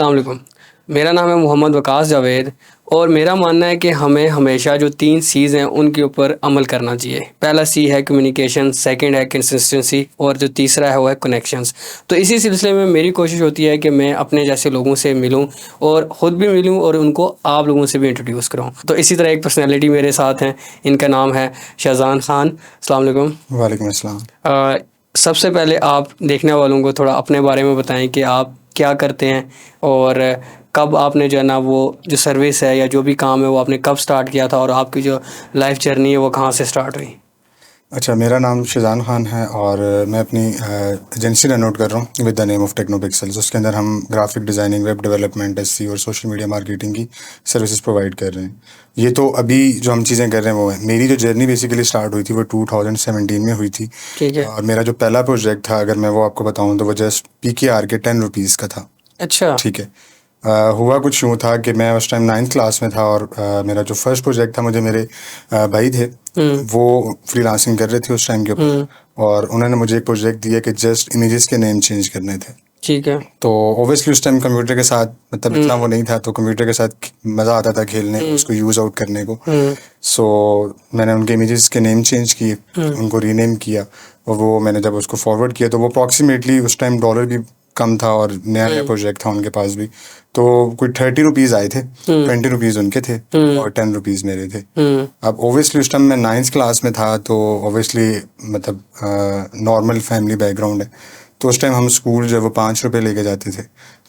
अस्सलाम वालेकुम। मेरा नाम है मोहम्मद वकास जावेद और मेरा मानना है कि हमें हमेशा जो 3 सीज़ हैं उनके ऊपर अमल करना चाहिए। पहला सी है कम्युनिकेशन, सेकंड है कंसिस्टेंसी और जो तीसरा है वो है कनेक्शंस। तो इसी सिलसिले में मेरी कोशिश होती है कि मैं अपने जैसे लोगों से मिलूं और ख़ुद भी मिलूं और उनको आप लोगों से भी इंट्रोड्यूस कराऊं। तो इसी तरह एक पर्सनैलिटी मेरे साथ हैं, इनका नाम है शाहज़ान ख़ान। अस्सलाम वालेकुम। वालेकुम अस्सलाम। सबसे पहले आप देखने वालों को थोड़ा अपने बारे में बताएं कि आप क्या करते हैं और कब आपने जो है ना वो जो सर्विस है या जो भी काम है वो आपने कब स्टार्ट किया था और आपकी जो लाइफ जर्नी है वो कहाँ से स्टार्ट हुई? अच्छा, मेरा नाम शाहज़ान ख़ान है और मैं अपनी एजेंसी रन आउट कर रहा हूँ विद द नेम ऑफ टेक्नोपिक्सल्स। उसके अंदर हम graphic designing, web development, SEO और सोशल मीडिया मार्केटिंग की सर्विसेज प्रोवाइड कर रहे हैं। ये तो अभी जो हम चीज़ें कर रहे हैं वो है। मेरी जो जर्नी बेसिकली स्टार्ट हुई थी वो 2017 में हुई थी। ठीक है। और मेरा जो पहला प्रोजेक्ट था, अगर मैं वो आपको बताऊँ तो वो जस्ट PKR के 10 रुपीज़ का था। अच्छा। ठीक है। हुआ कुछ यूँ था कि मैं उस टाइम 9th क्लास में था और मेरा जो फर्स्ट प्रोजेक्ट था, मुझे मेरे भाई थे, वो फ्रीलांसिंग कर रहे थे उस टाइम के ऊपर, और उन्होंने मुझे एक प्रोजेक्ट दिया कि जस्ट इमेजेस के नेम चेंज करने थे। ठीक है। तो ओबियसली उस टाइम कंप्यूटर के साथ मतलब इतना वो नहीं था, तो कंप्यूटर के साथ मज़ा आता था खेलने को, उसको यूज़ आउट करने को। सो मैंने उनके इमेजेस के नेम चेंज किए, उनको रीनेम किया, और वो मैंने जब उसको फॉरवर्ड किया तो वो अप्रॉक्सीमेटली उस टाइम डॉलर भी कम था और नया नया प्रोजेक्ट था उनके पास भी, तो कोई 30 रुपीज़ आए थे, 20 रुपीज़ उनके थे और 10 रुपीज़ मेरे थे। अब ओबियसली उस टाइम मैं 9th क्लास में था, तो ओबियसली मतलब नॉर्मल फैमिली बैकग्राउंड है, तो उस टाइम हम स्कूल जब वो 5 रुपये लेके जाते थे,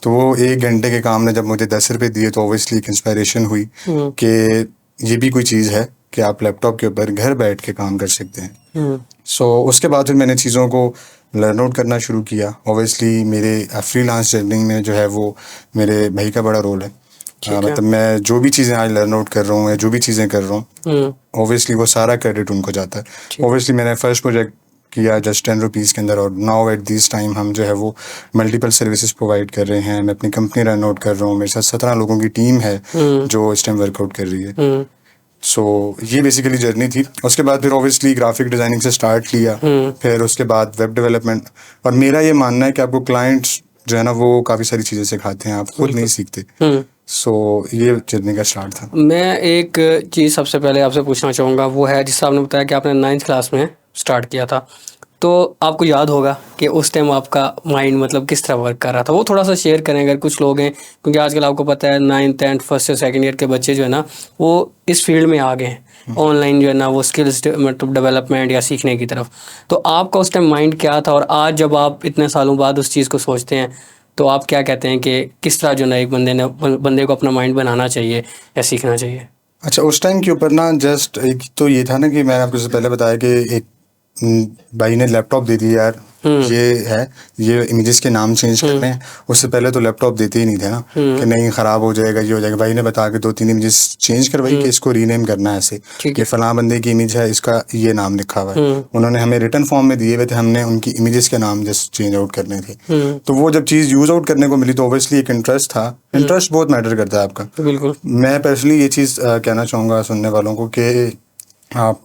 तो वो 1 घंटे के काम ने जब मुझे 10 रुपये दिए तो ओबियसली एक इंस्पायरेशन हुई कि ये भी कोई चीज़ है कि आप लैपटॉप के ऊपर घर बैठ के काम कर सकते हैं। सो उसके बाद फिर मैंने चीज़ों को लर्न आउट करना शुरू किया। ओबियसली मेरे फ्रीलांस जर्नी में जो है वो मेरे भाई का बड़ा रोल है। मतलब मैं जो भी चीज़ें आज लर्न आउट कर रहा हूँ या जो भी चीज़ें कर रहा हूँ, ओबियसली वो सारा क्रेडिट उनको जाता है। ओबियसली मैंने फर्स्ट प्रोजेक्ट किया जस्ट 10 रुपीज़ के अंदर, और नाउ एट दिस टाइम हम जो है वो मल्टीपल सर्विसेज प्रोवाइड कर रहे हैं। मैं अपनी कंपनी रन आउट कर रहा हूँ, मेरे साथ 17 लोगों की टीम है जो इस टाइम वर्कआउट कर रही है। सो ये बेसिकली जर्नी थी। उसके बाद फिर ऑब्वियसली ग्राफिक डिज़ाइनिंग से स्टार्ट लिया, फिर उसके बाद वेब डेवलपमेंट। और मेरा ये मानना है कि आपको क्लाइंट्स जो है ना वो काफ़ी सारी चीज़ें सिखाते हैं, आप खुद नहीं सीखते। सो ये जर्नी का स्टार्ट था। मैं एक चीज़ सबसे पहले आपसे पूछना चाहूँगा, वो है जिससे आपने बताया कि आपने 9th क्लास में स्टार्ट किया था, तो आपको याद होगा कि उस टाइम आपका माइंड मतलब किस तरह वर्क कर रहा था, वो थोड़ा सा शेयर करें अगर कुछ लोग हैं, क्योंकि आजकल आपको पता है 9th 10th फर्स्ट या सेकंड ईयर के बच्चे जो है ना वो इस फील्ड में आ गए हैं, ऑनलाइन जो है ना वो स्किल्स मतलब डेवलपमेंट या सीखने की तरफ। तो आपका उस टाइम माइंड क्या था और आज जब आप इतने सालों बाद उस चीज़ को सोचते हैं तो आप क्या कहते हैं कि किस तरह जो ना एक बंदे को अपना माइंड बनाना चाहिए या सीखना चाहिए? अच्छा, उस टाइम के ऊपर ना जस्ट एक तो ये था ना कि मैंने आपको पहले बताया कि एक भाई ने लैपटॉप दे दिया यार, ये है, ये इमेजेस के नाम चेंज करने हैं। उससे पहले तो लैपटॉप देते ही नहीं थे ना कि नहीं ख़राब हो जाएगा, ये हो जाएगा। भाई ने बता के 2-3 इमेजेस चेंज करवाई कि इसको रीनेम करना है ऐसे, कि फलां बंदे की इमेज है, इसका ये नाम लिखा हुआ है। उन्होंने हमें रिटर्न फॉर्म में दिए हुए थे, हमने उनकी इमेजेस के नाम जस्ट चेंज आउट करने थे। तो वो जब चीज़ यूज़ आउट करने को मिली तो ओबियसली एक इंटरेस्ट था। इंटरेस्ट बहुत मैटर करता है आपका। बिल्कुल। मैं पर्सनली ये चीज़ कहना चाहूँगा सुनने वालों को कि आप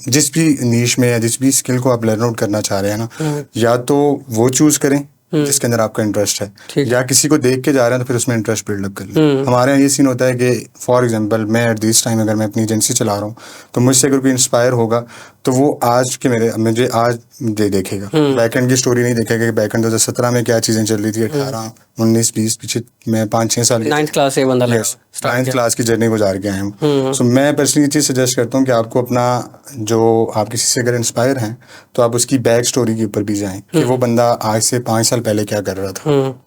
जिस भी नीश में या जिस भी स्किल को आप लर्न आउट करना चाह रहे हैं ना, या तो वो चूज़ करें जिसके अंदर आपका इंटरेस्ट है, या किसी को देख के जा रहे हैं तो फिर उसमें इंटरेस्ट बिल्डअप कर लें। हमारे यहाँ ये सीन होता है कि फॉर एग्जांपल मैं एट दिस टाइम अगर मैं अपनी एजेंसी चला रहा हूँ तो मुझसे अगर कोई इंस्पायर होगा तो वो आज के मुझे आज देखेगा, बैकएंड की स्टोरी नहीं देखेगा कि बैकएंड 2017 में क्या चीज़ें चल रही थी, 18 19 20 पीछे मैं 5-6 साल 9th क्लास से बंदा 9th क्लास की जर्नी गुजार के आए हूँ। सो मैं पर्सनली ये चीज़ सजेस्ट करता हूँ कि आपको अपना जो आप किसी से अगर इंस्पायर हैं तो आप उसकी बैक स्टोरी के ऊपर भी जाएं कि वो बंदा आज से 5 साल पहले क्या कर रहा था।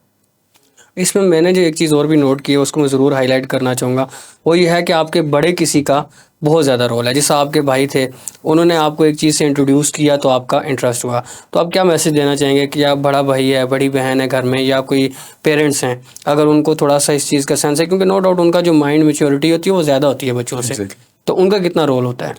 इसमें मैंने जो एक चीज़ और भी नोट की है उसको मैं ज़रूर हाईलाइट करना चाहूँगा, वो ये है कि आपके बड़े किसी का बहुत ज़्यादा रोल है। जैसा आपके भाई थे, उन्होंने आपको एक चीज़ से इंट्रोड्यूस किया तो आपका इंटरेस्ट हुआ। तो आप क्या मैसेज देना चाहेंगे कि आप बड़ा भाई है, बड़ी बहन है घर में, या कोई पेरेंट्स हैं, अगर उनको थोड़ा सा इस चीज़ का सेंस है, क्योंकि नो डाउट उनका जो माइंड मैच्योरिटी होती है वो ज़्यादा होती है बच्चों से, तो उनका कितना रोल होता है?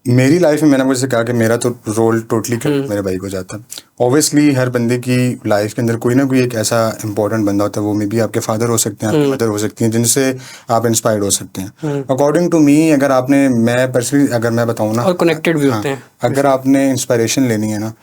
मेरी लाइफ में मैंने मुझसे कहा कि मेरा तो रोल टोटली मेरे भाई को जाता है। ऑब्वियसली हर बंदे की लाइफ के अंदर कोई ना कोई एक ऐसा इंपॉर्टेंट बंदा होता है, वो मे बी आपके फादर हो सकते हैं, आपकी मदर हो सकती हैं, जिनसे आप इंस्पायर्ड हो सकते हैं। अकॉर्डिंग टू मी, अगर आपने, मैं पर्सनली अगर मैं बताऊँ ना, और कनेक्टेड भी होते हैं। अगर आपने इंस्पायरेशन लेनी है ना,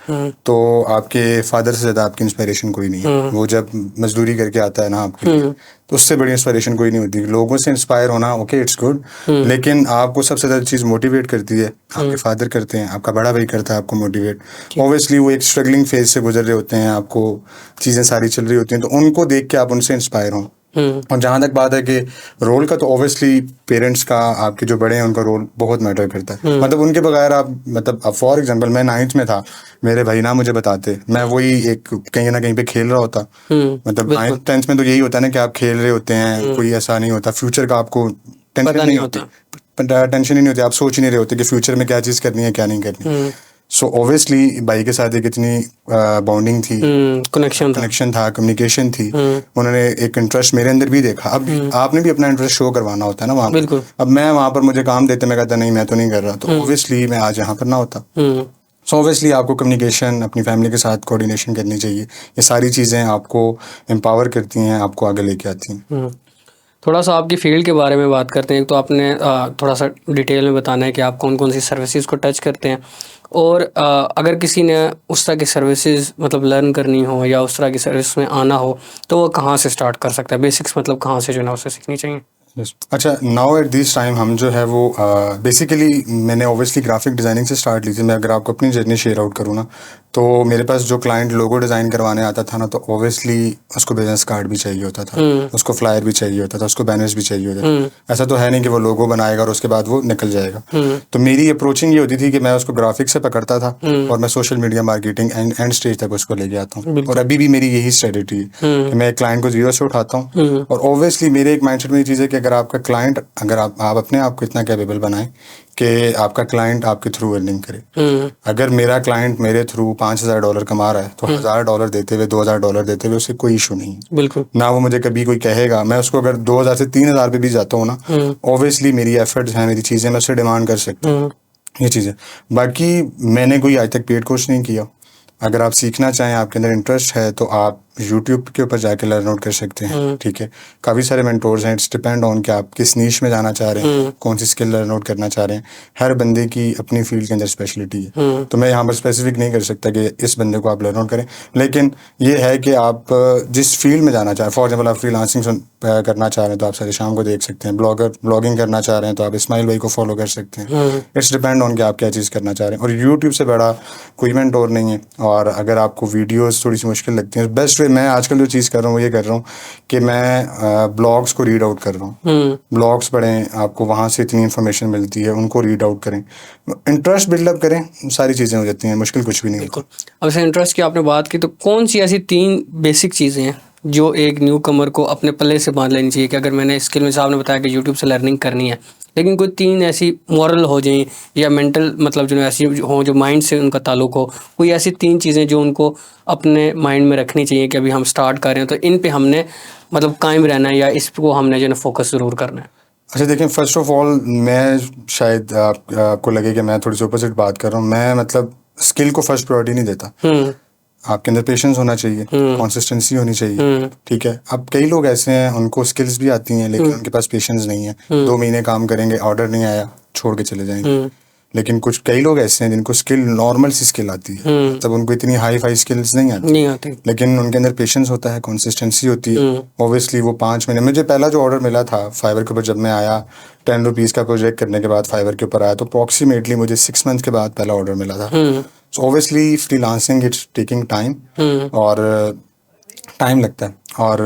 तो आपके फादर से ज़्यादा आपकी इंस्पायरेशन कोई नहीं है। वो जब मजदूरी करके आता है ना आपके लिए, तो उससे बड़ी इंस्पायरेशन कोई नहीं होती। लोगों से इंस्पायर होना ओके, इट्स गुड, लेकिन आपको सबसे ज़्यादा चीज़ मोटिवेट करती है आपके फादर करते हैं, आपका बड़ा भाई करता है आपको मोटिवेट। ऑब्वियसली वो एक स्ट्रगलिंग फेज से गुजर रहे होते हैं, आपको चीज़ें सारी चल रही होती हैं, तो उनको देख के आप उनसे इंस्पायर हों। और जहाँ तक बात है कि रोल का, तो ऑब्वियसली पेरेंट्स का, आपके जो बड़े हैं उनका रोल बहुत मैटर करता है। मतलब उनके बगैर आप, मतलब फॉर एग्जांपल मैं 9th में था, मेरे भाई ना मुझे बताते, मैं वही एक कहीं ना कहीं पे खेल रहा होता। मतलब 9th 10th में तो यही होता है ना कि आप खेल रहे होते हैं, कोई ऐसा नहीं होता फ्यूचर का, आपको टेंशन नहीं होती, टेंशन ही नहीं होती, आप सोच ही नहीं रहे होते कि फ्यूचर में क्या चीज़ करनी है क्या नहीं करनी। सो ऑब्वियसली भाई के साथ एक इतनी बॉन्डिंग थी, कनेक्शन था, कम्युनिकेशन थी। उन्होंने एक इंटरेस्ट मेरे अंदर भी देखा। अब आपने भी अपना इंटरेस्ट शो करवाना होता है ना वहाँ पर। अब मैं वहाँ पर, मुझे काम देते, मैं कहता नहीं मैं तो नहीं कर रहा, तो ऑब्वियसली मैं आज यहाँ पर ना होता। सो ऑब्वियसली आपको कम्युनिकेशन, अपनी फैमिली के साथ कोऑर्डिनेशन करनी चाहिए। ये सारी चीज़ें आपको एम्पावर करती हैं, आपको आगे लेके आती हैं। थोड़ा सा आपकी फील्ड के बारे में बात करते हैं। तो आपने थोड़ा सा डिटेल में बताना है कि आप कौन कौन सी सर्विसेज को टच करते हैं, और अगर किसी ने उस तरह की सर्विसेज मतलब लर्न करनी हो या उस तरह की सर्विस में आना हो, तो वो कहाँ से स्टार्ट कर सकता है? बेसिक्स मतलब कहाँ से जो है उसे सीखनी चाहिए? अच्छा, नाउ एट दिस टाइम हम जो है वो बेसिकली मैंने ऑब्वियसली ग्राफिक डिज़ाइनिंग से स्टार्ट ली थी। मैं अगर आपको अपनी जर्नी शेयर आउट करूँ ना, तो मेरे पास जो क्लाइंट लोगो डिज़ाइन करवाने आता था ना, तो ऑब्वियसली उसको बिजनेस कार्ड भी चाहिए होता था, उसको फ्लायर भी चाहिए होता था, उसको बैनर्स भी चाहिए होता था। ऐसा तो है नहीं कि वो लोगो बनाएगा और उसके बाद वो निकल जाएगा। तो मेरी अप्रोचिंग ये होती थी कि मैं उसको ग्राफिक से पकड़ता था और मैं social media marketing and stage तक उसको लेके आता हूँ। और अभी भी मेरी यही स्ट्रेटेजी है कि मैं एक क्लाइंट को जीरो से उठाता हूँ। और ऑब्वियसली मेरे एक माइंडसेट में ये चीज़ है कि अगर आपका क्लाइंट, अगर आप अपने आप को इतना कैपेबल बनाएं कि आपका क्लाइंट आपके थ्रू अर्निंग करे। अगर मेरा क्लाइंट मेरे थ्रू $5,000 कमा रहा है, तो $1,000 देते हुए, $2,000 देते हुए उसे कोई इशू नहीं है। बिल्कुल ना वो मुझे कभी कोई कहेगा। मैं उसको अगर 2,000 से 3,000 पे भी जाता हूँ ना, ऑब्वियसली मेरी एफर्ट्स हैं, मेरी चीज़ें, मैं उससे डिमांड कर सकता हूँ ये चीज़ें। बाकी मैंने कोई आज तक पेड कोर्स नहीं किया। अगर आप सीखना चाहें, आपके अंदर इंटरेस्ट है, तो आप यूट्यूब के ऊपर जाके लर्न आउट कर सकते हैं। ठीक है, काफ़ी सारे मेंटोर्स हैं। इट्स डिपेंड ऑन कि आप किस नीश में जाना चाह रहे हैं, कौन सी स्किल लर्न आउट करना चाह रहे हैं। हर बंदे की अपनी फील्ड के अंदर स्पेशलिटी है, तो मैं यहाँ पर स्पेसिफिक नहीं कर सकता कि इस बंदे को आप लर्न आउट करें। लेकिन ये है कि आप जिस फील्ड में जाना चाह रहे हैं, फॉर एग्जाम्पल आप फ्रीलांसिंग करना चाह रहे हैं, तो आप सारे शाम को देख सकते हैं। ब्लॉगिंग करना चाह रहे हैं, तो आप इस्माइल भाई को फॉलो कर सकते हैं। इट्स डिपेंड ऑन कि आप क्या चीज़ करना चाह रहे हैं। और यूट्यूब से बड़ा कोई मेंटोर नहीं है। और अगर आपको वीडियोज़ थोड़ी सी मुश्किल लगती हैं, बेस्ट वे, मैं आजकल जो चीज़ कर रहा हूँ, ये कर रहा हूँ कि मैं ब्लॉग्स को रीड आउट कर रहा हूँ। ब्लॉग्स पढ़ें, आपको वहाँ से इतनी इन्फॉर्मेशन मिलती है, उनको रीड आउट करें, इंटरेस्ट बिल्डअप करें, सारी चीज़ें हो जाती हैं, मुश्किल कुछ भी नहीं होता। अब ऐसे इंटरेस्ट की आपने बात की, तो कौन सी ऐसी 3 बेसिक चीज़ें हैं जो एक न्यू कमर को अपने पल्ले से बांध लेनी चाहिए कि अगर मैंने स्किल में, आपने बताया कि यूट्यूब से लर्निंग करनी है, लेकिन कोई 3 ऐसी मॉरल हो जाएं या मेंटल, मतलब जो ऐसी हो जो माइंड से उनका ताल्लुक हो, कोई ऐसी 3 चीज़ें जो उनको अपने माइंड में रखनी चाहिए कि अभी हम स्टार्ट कर रहे हैं, तो इन पे हमने मतलब कायम रहना है या इस को हमने जो है फोकस ज़रूर करना है? अच्छा देखें, फर्स्ट ऑफ ऑल मैं शायद आपको लगे कि मैं थोड़ी सी अपोजिट बात कर रहा हूँ। मैं मतलब स्किल को फर्स्ट प्रायोरिटी नहीं देता। आपके अंदर पेशेंस होना चाहिए, कंसिस्टेंसी होनी चाहिए। ठीक है, अब कई लोग ऐसे हैं, उनको स्किल्स भी आती हैं, लेकिन उनके पास पेशेंस नहीं है। 2 महीने काम करेंगे, ऑर्डर नहीं आया, छोड़ के चले जाएंगे। लेकिन कई लोग ऐसे हैं जिनको स्किल, नॉर्मल सी स्किल आती है, तब उनको इतनी हाई फाई स्किल्स नहीं आती, लेकिन उनके अंदर पेशेंस होता है, कंसिस्टेंसी होती है। ऑब्वियसली वो 5 महीने, मुझे पहला जो ऑर्डर मिला था फाइवर के ऊपर, जब मैं आया 10 रुपीज़ का प्रोजेक्ट करने के बाद फाइवर के ऊपर आया, तो अप्रॉक्सीमेटली मुझे 6 मंथ के बाद पहला ऑर्डर मिला था। So obviously freelancing it's taking time, और टाइम लगता है। और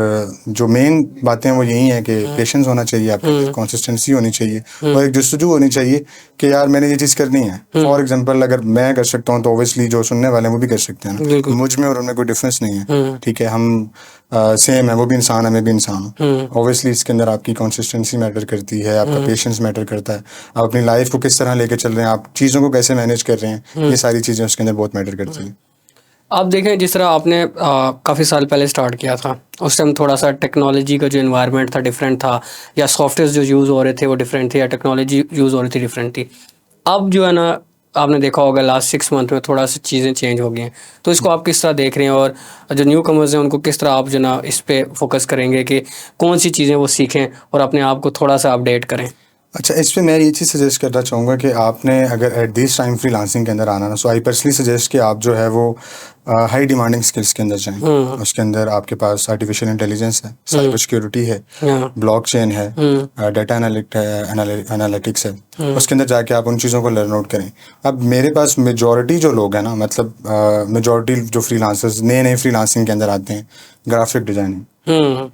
जो मेन बातें वो यही है कि पेशेंस होना चाहिए, आपके कंसिस्टेंसी होनी चाहिए, और एक जस्तजू होनी चाहिए कि यार मैंने ये चीज़ करनी है। फॉर एग्जांपल अगर मैं कर सकता हूँ, तो ऑब्वियसली जो सुनने वाले हैं वो भी कर सकते हैं ना। मुझ में और उनमें कोई डिफरेंस नहीं है। ठीक है, हम सेम है, वो भी इंसान है, मैं भी इंसान हूँ। ऑब्वियसली इसके अंदर आपकी कंसिस्टेंसी मैटर करती है, आपका पेशेंस मैटर करता है, आप अपनी लाइफ को किस तरह लेके चल रहे हैं, आप चीज़ों को कैसे मैनेज कर रहे हैं, ये सारी चीज़ें उसके अंदर बहुत मैटर करती हैं। आप देखें, जिस तरह आपने काफ़ी साल पहले स्टार्ट किया था, उस टाइम थोड़ा सा टेक्नोलॉजी का जो एनवायरनमेंट था डिफरेंट था, या सॉफ्टवेयर जो यूज़ हो रहे थे वो डिफरेंट थे, या टेक्नोलॉजी यूज़ हो रही थी डिफरेंट थी। अब जो है ना, आपने देखा होगा लास्ट 6 मंथ में थोड़ा सा चीज़ें चेंज हो गई हैं, तो इसको आप किस तरह देख रहे हैं और जो न्यू कमर्स हैं उनको किस तरह आप जो ना इस पे फोकस करेंगे कि कौन सी चीज़ें वो सीखें और अपने आप को थोड़ा सा अपडेट करें? अच्छा, इस पे मैं ये चीज़ सजेस्ट करना चाहूँगा कि आपने अगर एट दिस टाइम फ्रीलांसिंग के अंदर आना ना, सो आई पर्सनली सजेस्ट कि आप जो है वो हाई डिमांडिंग स्किल्स के अंदर जाएं। उसके अंदर आपके पास आर्टिफिशियल इंटेलिजेंस है, साइबर सिक्योरिटी है, हाँ। ब्लॉकचेन है, डाटा एनालिटिक्स है। उसके अंदर जाके आप उन चीज़ों को लर्न आउट करें। अब मेरे पास मेजॉरिटी जो लोग हैं ना, मतलब मेजॉरिटी जो फ्रीलांसर्स नए फ्रीलांसिंग के अंदर आते हैं, ग्राफिक डिज़ाइनिंग,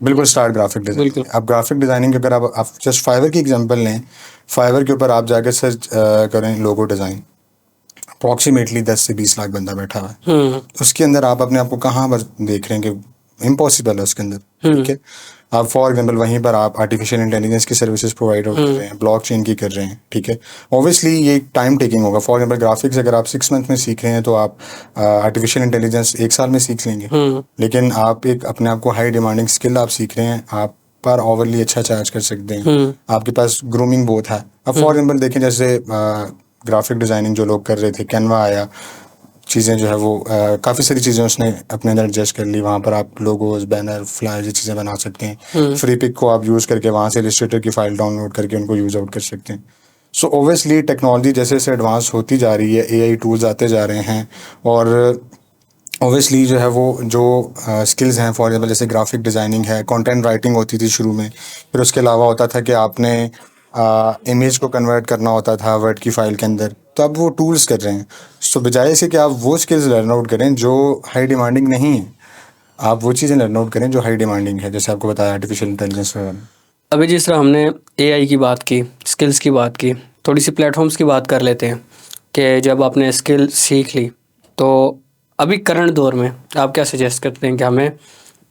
बिल्कुल स्टार्ट ग्राफिक डिज़ाइनिंग। अब ग्राफिक डिज़ाइनिंग अगर आप जस्ट फाइवर की एग्जांपल लें, फाइवर के ऊपर आप जाकर सर्च करें लोगो डिज़ाइन, अप्रॉक्सीमेटली 10 से 20 लाख बंदा बैठा हुआ है। उसके अंदर आप अपने आप को कहाँ पर देख रहे हैं कि इम्पॉसिबल है उसके अंदर, ठीक है। आप फॉर एग्जाम्पल वहीं पर आप आर्टिफिशियल इंटेलिजेंस की सर्विसेज प्रोवाइड कर रहे हैं, ब्लॉकचेन की कर रहे हैं, ठीक है। ऑब्वियसली ये टाइम टेकिंग होगा। फॉर एग्जाम्पल ग्राफिक्स अगर आप 6 मंथ में सीख रहे हैं तो आप आर्टिफिशियल इंटेलिजेंस 1 साल में सीख लेंगे। लेकिन आप एक अपने आप को हाई डिमांडिंग स्किल आप सीख रहे हैं, आप पर ओवरली अच्छा चार्ज कर सकते हैं। आपके पास ग्रूमिंग बहुत है। अब फॉर एग्जाम्पल देखें, जैसे ग्राफिक डिज़ाइनिंग जो लोग कर रहे थे, कैनवा आया, चीज़ें जो है वो काफ़ी सारी चीज़ें उसने अपने अंदर एडजस्ट कर ली। वहाँ पर आप लोगोज, बैनर, फ्लायर ये चीज़ें बना सकते हैं। फ्री पिक को आप यूज़ करके वहाँ से इलस्ट्रेटर की फ़ाइल डाउनलोड करके उनको यूज़ आउट कर सकते हैं। सो ओब्वियसली टेक्नोलॉजी जैसे जैसे एडवांस होती जा रही है, एआई टूल्स आते जा रहे हैं, और ओब्वियसली जो है वो जो स्किल्स हैं, फॉर एग्जाम्पल जैसे ग्राफिक डिज़ाइनिंग है, कंटेंट राइटिंग होती थी शुरू में, फिर उसके अलावा होता था कि आपने इमेज को कन्वर्ट करना होता था वर्ड की फ़ाइल के अंदर, तो अब वो टूल्स कर रहे हैं। सो बजाय से कि आप वो स्किल्स लर्न आउट करें जो हाई डिमांडिंग नहीं है, आप वो चीज़ें लर्न आउट करें जो हाई डिमांडिंग है, जैसे आपको बताया आर्टिफिशियल इंटेलिजेंस वगैरह। अभी जिस तरह हमने एआई की बात की, स्किल्स की बात की, थोड़ी सी प्लेटफॉर्म्स की बात कर लेते हैं कि जब आपने स्किल सीख ली तो अभी करंट दौर में आप क्या सजेस्ट करते हैं कि हमें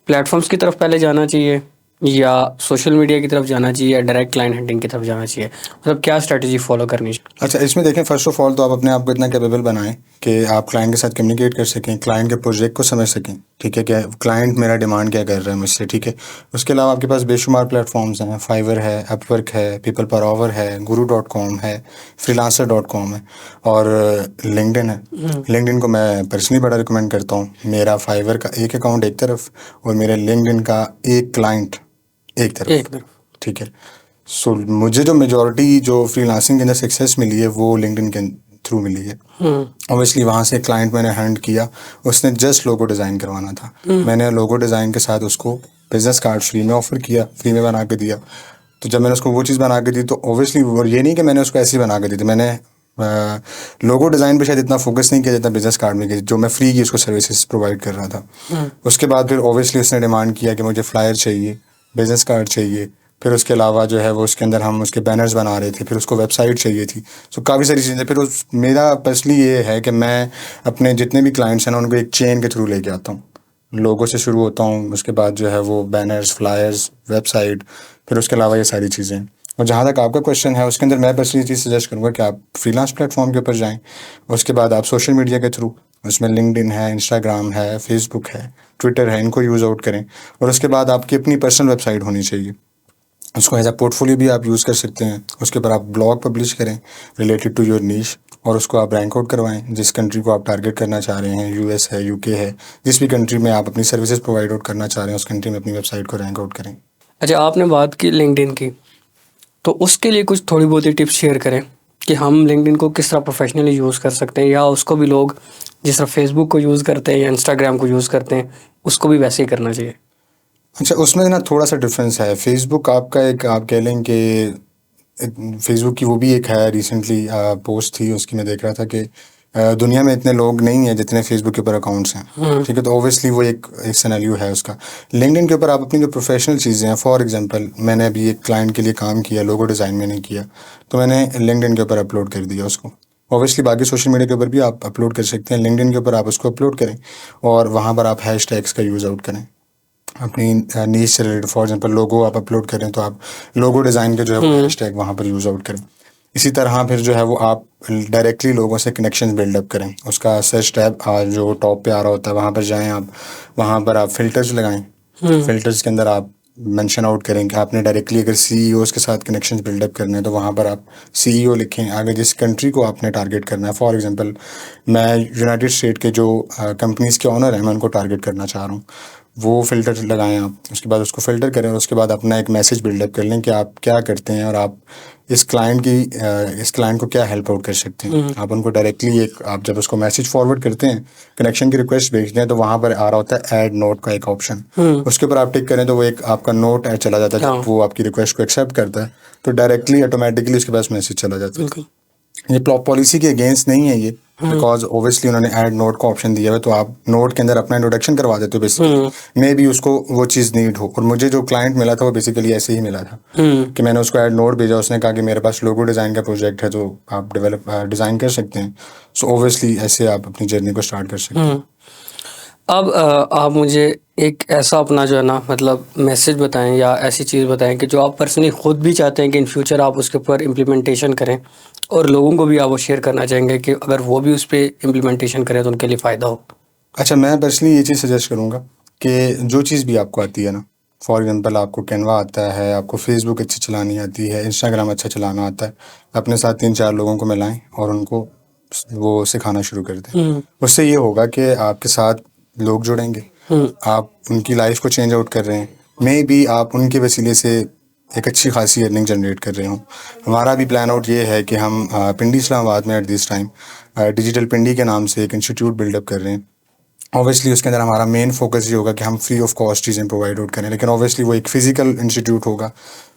प्लेटफॉर्म्स की तरफ पहले जाना चाहिए या सोशल मीडिया की तरफ जाना चाहिए या डायरेक्ट क्लाइंट हंटिंग की तरफ जाना चाहिए, मतलब क्या स्ट्रेटजी फॉलो करनी चाहिए? अच्छा, इसमें देखें, फर्स्ट ऑफ ऑल तो आप अपने आप को इतना कैपेबल बनाएं कि आप क्लाइंट के साथ कम्युनिकेट कर सकें, क्लाइंट के प्रोजेक्ट को समझ सकें, ठीक है, क्या क्लाइंट मेरा डिमांड क्या कर रहा है मुझसे, ठीक है। उसके अलावा आपके पास बेशुमार प्लेटफॉर्म्स हैं, फाइवर है, अपवर्क है, पीपल पर आवर है, guru.com है, freelancer.com है, और लिंक्डइन है। लिंक्डइन को मैं पर्सनली बड़ा रिकमेंड करता हूँ। मेरा फाइवर का एक अकाउंट एक तरफ और मेरे लिंक्डइन का एक क्लाइंट एक तरफ, ठीक है। सो मुझे जो मेजॉरिटी जो फ्रीलांसिंग के अंदर सक्सेस मिली है वो लिंक्डइन के थ्रू मिली है। ऑब्वियसली वहाँ से क्लाइंट मैंने हैंड किया, उसने जस्ट लोगो डिज़ाइन करवाना था, मैंने लोगो डिज़ाइन के साथ उसको बिजनेस कार्ड फ्री में ऑफर किया, फ्री में बना के दिया। तो जब मैंने उसको वो चीज़ बना के दी तो ऑब्वियसली, और ये नहीं कि मैंने उसको ऐसे ही बना के दी थी, मैंने लोगो डिज़ाइन पे शायद इतना फोकस नहीं किया जितना बिजनेस कार्ड में किया, जो मैं फ्री की उसको सर्विसेज प्रोवाइड कर रहा था। उसके बाद फिर ऑब्वियसली उसने डिमांड किया कि मुझे फ्लायर चाहिए, बिजनेस कार्ड चाहिए, फिर उसके अलावा जो है वो उसके अंदर हम उसके बैनर्स बना रहे थे, फिर उसको वेबसाइट चाहिए थी। सो काफ़ी सारी चीज़ें। फिर मेरा पर्सनली ये है कि मैं अपने जितने भी क्लाइंट्स हैं ना उनको एक चेन के थ्रू लेके आता हूँ। लोगों से शुरू होता हूँ, उसके बाद जो है वो बैनर्स, फ्लायर्स, वेबसाइट, फिर उसके अलावा ये सारी चीज़ें। और जहाँ तक आपका क्वेश्चन है उसके अंदर मैं पर्सनली चीज़ सजेस्ट करूँगा कि आप फ्रीलांस प्लेटफॉर्म के ऊपर जाएँ। उसके बाद आप सोशल मीडिया के थ्रू, उसमें लिंक्डइन है, इंस्टाग्राम है, फेसबुक है, ट्विटर है, इनको यूज़ आउट करें। और उसके बाद आपकी अपनी पर्सनल वेबसाइट होनी चाहिए, उसको एज अ पोर्टफोलियो भी आप यूज़ कर सकते हैं। उसके ऊपर आप ब्लॉग पब्लिश करें रिलेटेड टू योर नीश, और उसको आप रैंक आउट करवाएं जिस कंट्री को आप टारगेट करना चाह रहे हैं, यूएस है, यूके है, जिस भी कंट्री में आप अपनी सर्विसेज प्रोवाइड आउट करना चाह रहे हैं उस कंट्री में अपनी वेबसाइट को रैंक आउट करें। अच्छा, आपने बात की लिंक्डइन की, तो उसके लिए कुछ थोड़ी बहुत ही टिप्स शेयर करें कि हम लिंक्डइन को किस तरह प्रोफेशनली यूज़ कर सकते हैं, या उसको भी लोग जिस तरह फेसबुक को यूज़ करते हैं या इंस्टाग्राम को यूज़ करते हैं उसको भी वैसे ही करना चाहिए? अच्छा, उसमें ना थोड़ा सा डिफरेंस है। फेसबुक आपका एक, आप कह लें कि फेसबुक की वो भी एक है, रिसेंटली पोस्ट थी उसकी, मैं देख रहा था कि दुनिया में इतने लोग नहीं हैं जितने फेसबुक के ऊपर अकाउंट्स हैं, ठीक है। तो ऑब्वियसली वो एक सिनेरियो है उसका। लिंक्डइन के ऊपर आप अपनी जो प्रोफेशनल चीज़ें हैं, फॉर एग्जांपल मैंने अभी एक क्लाइंट के लिए काम किया, लोगो डिज़ाइन मैंने किया, तो मैंने लिंक्डइन के ऊपर अपलोड कर दिया उसको। ऑब्वियसली बाकी सोशल मीडिया के ऊपर भी आप अपलोड कर सकते हैं, लिंक्डइन के ऊपर आप उसको अपलोड करें और वहाँ पर आप हैशटैग्स का यूज़ आउट करें अपनी नीश से रिलेटेड। फॉर एग्जांपल लोगो आप अपलोड करें तो आप लोगो डिज़ाइन के जो है वो हैशटैग वहाँ पर यूज़ आउट करें। इसी तरह फिर जो है वो आप डायरेक्टली लोगों से कनेक्शन बिल्डअप करें। उसका सर्च टैब जो टॉप पे आ रहा होता है वहाँ पर जाएं आप, वहाँ पर आप फ़िल्टर्स लगाएं। फ़िल्टर्स के अंदर आप मेंशन आउट करें कि आपने डायरेक्टली अगर सीईओज़ के साथ कनेक्शंस बिल्डअप करने हैं तो वहाँ पर आप सीईओ लिखें। आगे जिस कंट्री को आपने टारगेट करना है, फॉर एग्जांपल मैं यूनाइटेड स्टेट के जो कंपनीज़ के ओनर हैं मैं उनको टारगेट करना चाह रहा हूँ, वो फ़िल्टर लगाएं आप। उसके बाद उसको फ़िल्टर करें और उसके बाद अपना एक मैसेज बिल्डअप कर लें कि आप क्या करते हैं और आप इस क्लाइंट को क्या हेल्प आउट कर सकते हैं। आप उनको डायरेक्टली एक आप जब उसको मैसेज फॉरवर्ड करते हैं, कनेक्शन की रिक्वेस्ट भेजते हैं, तो वहाँ पर आ रहा होता है ऐड नोट का एक ऑप्शन, उसके ऊपर आप टिक करें तो वो एक आपका नोट ऐड चला जाता है। जब वो आपकी रिक्वेस्ट को एक्सेप्ट करता है तो डायरेक्टली ऑटोमेटिकली उसके पास मैसेज चला जाता है। ये पॉलिसी के अगेंस्ट नहीं है ये, बिकॉज ओबियसली उन्होंने ऐड नोट का ऑप्शन दिया है, तो आप नोट के अंदर अपना इंट्रोडक्शन करवा देते हो बेसिकली। मे बी उसको वो चीज़ नीड हो। और मुझे जो क्लाइंट मिला था वो बेसिकली ऐसे ही मिला था कि मैंने उसको ऐड नोट भेजा, उसने कहा कि मेरे पास लोगो डिज़ाइन का प्रोजेक्ट है तो आप डिज़ाइन कर सकते हैं। सो ओबियसली ऐसे आप अपनी जर्नी को स्टार्ट कर सकते हैं। अब आप मुझे एक ऐसा अपना जो है ना मतलब मैसेज बताएं या ऐसी चीज़ बताएं कि जो आप पर्सनली ख़ुद भी चाहते हैं कि इन फ्यूचर आप उसके ऊपर इम्प्लीमेंटेशन करें और लोगों को भी आप वो शेयर करना चाहेंगे कि अगर वो भी उस पर इम्प्लीमेंटेशन करें तो उनके लिए फ़ायदा हो। अच्छा, मैं पर्सनली ये चीज़ सजेस्ट करूँगा कि जो चीज़ भी आपको आती है ना, फॉर एग्जांपल आपको कैनवा आता है, आपको फेसबुक अच्छी चलानी आती है, इंस्टाग्राम अच्छा चलाना आता है, अपने साथ 3-4 लोगों को मिलाएं और उनको वो सिखाना शुरू कर दें। उससे ये होगा कि आपके साथ लोग जुड़ेंगे, आप उनकी लाइफ को चेंज आउट कर रहे हैं, मे बी आप उनके वसीले से एक अच्छी खासी अर्निंग जनरेट कर रहे हों। हमारा भी प्लान आउट ये है कि हम पिंडी इस्लामाबाद में एट दिस टाइम डिजिटल पिंडी के नाम से एक इंस्टीट्यूट बिल्डअप कर रहे हैं। ऑब्वियसली उसके अंदर हमारा मेन फोकस ये होगा कि हम फ्री ऑफ कॉस्ट चीज़ें प्रोवाइड आउट करें, लेकिन ऑब्वियसली वो एक फ़िज़िकल इंस्टीट्यूट होगा।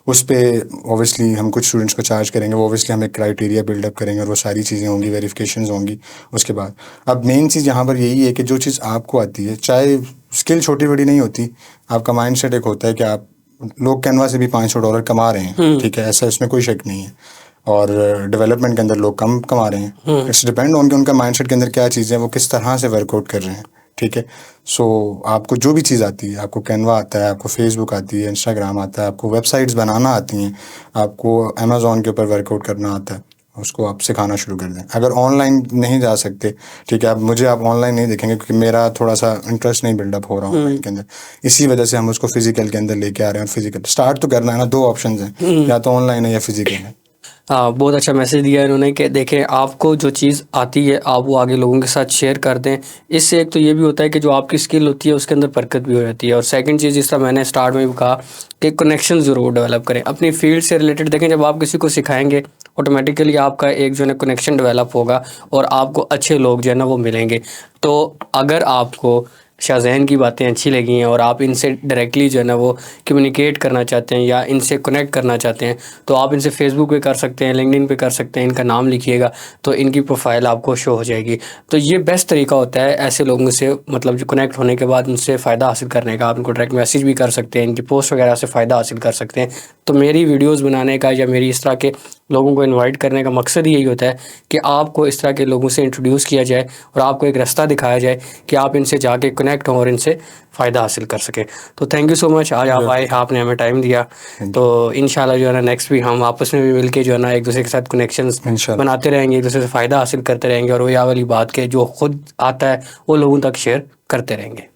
उस पर ऑब्वियसली हम कुछ स्टूडेंट्स को चार्ज करेंगे, वो ऑब्वियसली हम एक क्राइटेरिया बिल्डअप करेंगे और वो सारी चीज़ें होंगी, वेरिफिकेशंस होंगी उसके बाद। अब मेन चीज़ यहाँ पर यही है कि जो चीज़ आपको आती है, चाहे स्किल छोटी बड़ी नहीं होती, आपका माइंड सेट एक होता है कि आप लोग कैनवा से भी $500 कमा रहे हैं, ठीक है, ऐसा इसमें कोई शक नहीं है। और डेवलपमेंट के अंदर लोग कम कमा रहे हैं। इट्स डिपेंड ऑन कि उनका माइंडसेट के अंदर क्या चीज़ें हैं, वो किस तरह से वर्कआउट कर रहे हैं, ठीक है। सो आपको जो भी चीज़ आती है, आपको कैनवा आता है, आपको फेसबुक आती है, इंस्टाग्राम आता है, आपको वेबसाइट्स बनाना आती हैं, आपको अमेज़ॉन के ऊपर वर्कआउट करना आता है, उसको आप सिखाना शुरू कर दें। अगर ऑनलाइन नहीं जा सकते, ठीक है, आप ऑनलाइन नहीं देखेंगे क्योंकि मेरा थोड़ा सा इंटरेस्ट नहीं बिल्डअप हो रहा ऑनलाइन के अंदर, इसी वजह से हम उसको फिजिकल के अंदर लेके आ रहे हैं। और फिजिकल स्टार्ट तो करना है ना, 2 ऑप्शन हैं, या तो ऑनलाइन है या फिजिकल है। हाँ, बहुत अच्छा मैसेज दिया इन्होंने कि देखें आपको जो चीज़ आती है आप वो आगे लोगों के साथ शेयर कर दें। इससे एक तो ये भी होता है कि जो आपकी स्किल होती है उसके अंदर बरकत भी हो जाती है। और सेकंड चीज़, जिस तरह मैंने स्टार्ट में भी कहा कि कनेक्शन ज़रूर डेवलप करें अपनी फील्ड से रिलेटेड। देखें जब आप किसी को सिखाएंगे ऑटोमेटिकली आपका एक जो है ना कनेक्शन डेवलप होगा और आपको अच्छे लोग जो है ना वो मिलेंगे। तो अगर आपको शाहज़ैन की बातें अच्छी लगी हैं और आप इनसे डायरेक्टली जो है ना वो कम्युनिकेट करना चाहते हैं या इनसे कनेक्ट करना चाहते हैं तो आप इनसे फेसबुक पे कर सकते हैं, लिंक्डइन पे कर सकते हैं। इनका नाम लिखिएगा तो इनकी प्रोफाइल आपको शो हो जाएगी। तो ये बेस्ट तरीका होता है ऐसे लोगों से मतलब जो कनेक्ट होने के बाद उनसे फ़ायदा हासिल करने का। आप इनको डायरेक्ट मैसेज भी कर सकते हैं, इनकी पोस्ट वगैरह से फ़ायदा हासिल कर सकते हैं। तो मेरी वीडियोज़ बनाने का या मेरी इस तरह के लोगों को इनवाइट करने का मकसद यही होता है कि आपको इस तरह के लोगों से इंट्रोड्यूस किया जाए और आपको एक रास्ता दिखाया जाए कि आप इनसे जाके कनेक्ट हों और इनसे फ़ायदा हासिल कर सकें। तो थैंक यू सो मच, आज आप आए, आपने हमें टाइम दिया। तो इंशाल्लाह जो है ना नेक्स्ट भी हम आपस में भी मिलके जो है ना एक दूसरे के साथ कनेक्शंस बनाते रहेंगे, एक दूसरे से फ़ायदा हासिल करते रहेंगे और वही वाली बात के जो खुद आता है वो लोगों तक शेयर करते रहेंगे।